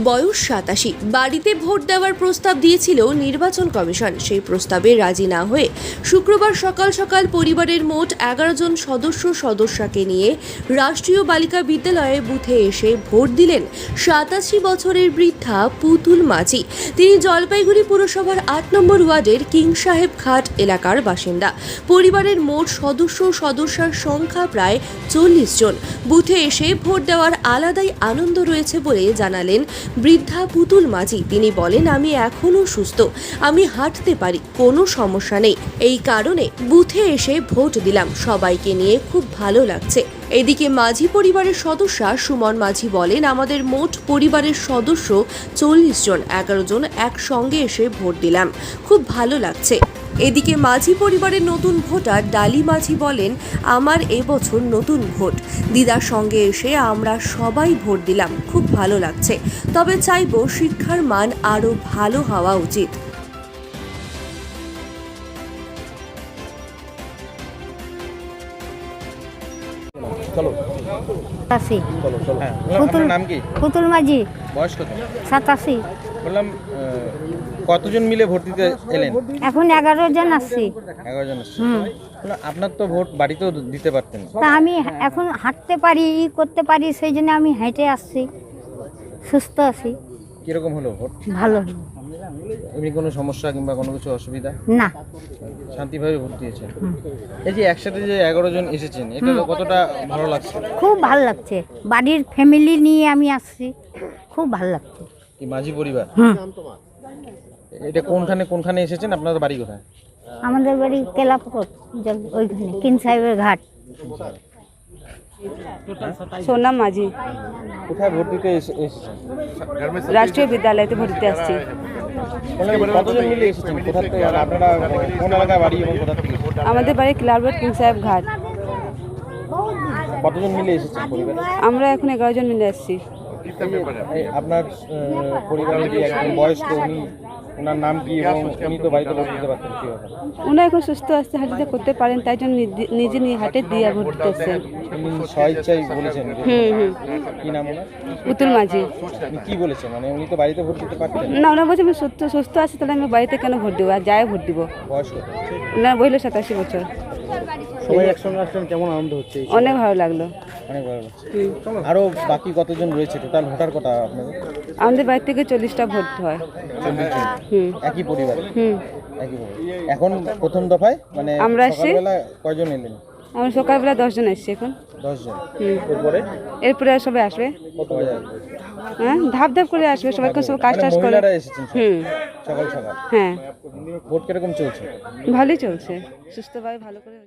বয়স 87, বাড়িতে ভোট দেওয়ার প্রস্তাব দিয়েছিল নির্বাচন কমিশন। সেই প্রস্তাবে রাজি না হয়ে শুক্রবার সকাল সকাল পরিবারের মোট 11 জন সদস্যকে নিয়ে রাষ্ট্রীয় বালিকা বিদ্যালয়ে বুথে এসে ভোট দিলেন 87 বছরের বৃদ্ধা পুতুল মাঝি। তিনি জলপাইগুড়ি পুরসভার 8 নম্বর ওয়ার্ডের কিং সাহেব ঘাট এলাকার বাসিন্দা। পরিবারের মোট সদস্যের সংখ্যা প্রায় 40 জন। বুথে এসে ভোট দেওয়ার আলাদাই আনন্দ রয়েছে বলে জানালেন বৃদ্ধা পুতুল মাঝি। তিনি বলেন, আমি এখনো সুস্থ, আমি হাঁটতে পারি, কোনো সমস্যা নেই। এই কারণে বুথে এসে ভোট দিলাম, সবাইকে নিয়ে খুব ভালো লাগছে। এদিকে মাঝি পরিবারের সদস্য সুমন মাঝি বলেন, আমাদের মোট পরিবারের সদস্য 40 জন, 11 জন একসঙ্গে এসে ভোট দিলাম, খুব ভালো লাগছে। এদিকে মাঝি পরিবারের নতুন ভোটার ডালি মাঝি বলেন, আমার এবছর নতুন ভোট, দিদার সঙ্গে এসে আমরা সবাই ভোট দিলাম, খুব ভালো লাগছে। তবে চাইবো শিক্ষার মান আরও ভালো হওয়া উচিত। পুতুল মাঝি, বয়স কত? 87। বললাম কতজন মিলে ভোট দিতে এলেন? এখন 11 জন আসছি। 11 জন আসছে। আপনার তো ভোট বাড়িতেও দিতে পারতেন। তা আমি এখন হাঁটতে পারি, করতে পারি, সেই জন্য আমি হেঁটে আসছি, সুস্থ আছি। কিরকম হলো ভোট? ভালো। এমনি কোনো সমস্যা কিংবা কোনো কিছু অসুবিধা? না, শান্তিভাবে ভোট দিয়েছেন। এই যে একসাথে যে 11 জন এসেছেন, এটা তো কতটা ভালো লাগছে? খুব ভালো লাগছে, বাড়ির ফ্যামিলি নিয়ে আমি আসছি, খুব ভালো লাগছে। কি মাঝি পরিবার? এটা কোনখানে এসেছেন? আপনাদের বাড়ি কোথায়? আমাদের বাড়ি কেলাপুর, ওইখানে কিং সাহেবের ঘাট। সোনা মাঝি। কোথায় ভোট দিতে এসেছেন? রাষ্ট্রীয় বিদ্যালয়তে ভোট দিতে আসছি। কতজন মিলে এসেছেন? কোথা থেকে? আপনারা কোন এলাকায় বাড়ি এবং কোথা থেকে? আমাদের বাড়ি ক্লাবরোড কিং সাহেব ঘাট। কতজন মিলে এসেছেন পরিবারে? আমরা এখন 11 জন মিলে আসছি। আপনার পরিবারের কি একজন বয়স্ক, ওনার নাম কি এবং উনি তো বাড়িতে ভোট দিতে পারতেন, কি ব্যাপার? উনি এখন সুস্থ আসতে হাঁটতে করতে পারেন, তাই জন্য নিজে নিয়ে হাঁটে দিয়ে ভোট দিতে আসছেন। উনি স্বেচ্ছায় বলেছেন? কি নাম ওনার? পুতুল মাঝি। উনি কি বলেছেন, মানে উনি তো বাড়িতে ভোট দিতে পারতেন না? ওনার বলছে আমি সুস্থ আছি, তাহলে আমি বাড়িতে কেন ভোট দেবো, আর যায় ভোট দিব। বয়স কত? ওনার বলল 87 বছর। সবাই একসঙ্গে আসছেন, কেমন আনন্দ হচ্ছে? অনেক ভালো লাগলো। অনেক ভালো লাগছে। আরো বাকি কতজন রয়েছে? টোটাল ভোটার কত আপনাদের? আমাদের বাড়ি থেকে 40টা ভোট হয়। 40 জন। একই পরিবার? একই পরিবার। এখন প্রথম দফায় মানে আমরা এসে সকালবেলা কয়জন এলেন? আমরা সকালবেলা 10 জন এসছি এখন। 10 জন। এরপরে সবাই আসবে। কত বাজে? হ্যাঁ, ধাপ করে আসবে, সবাইকে সব কাজ টাজ করে। মহিলারা এসেছেন সকাল। হ্যাঁ, ভোট কিরকম চলছে? ভালোই চলছে, সুস্থভাবে ভালো করে।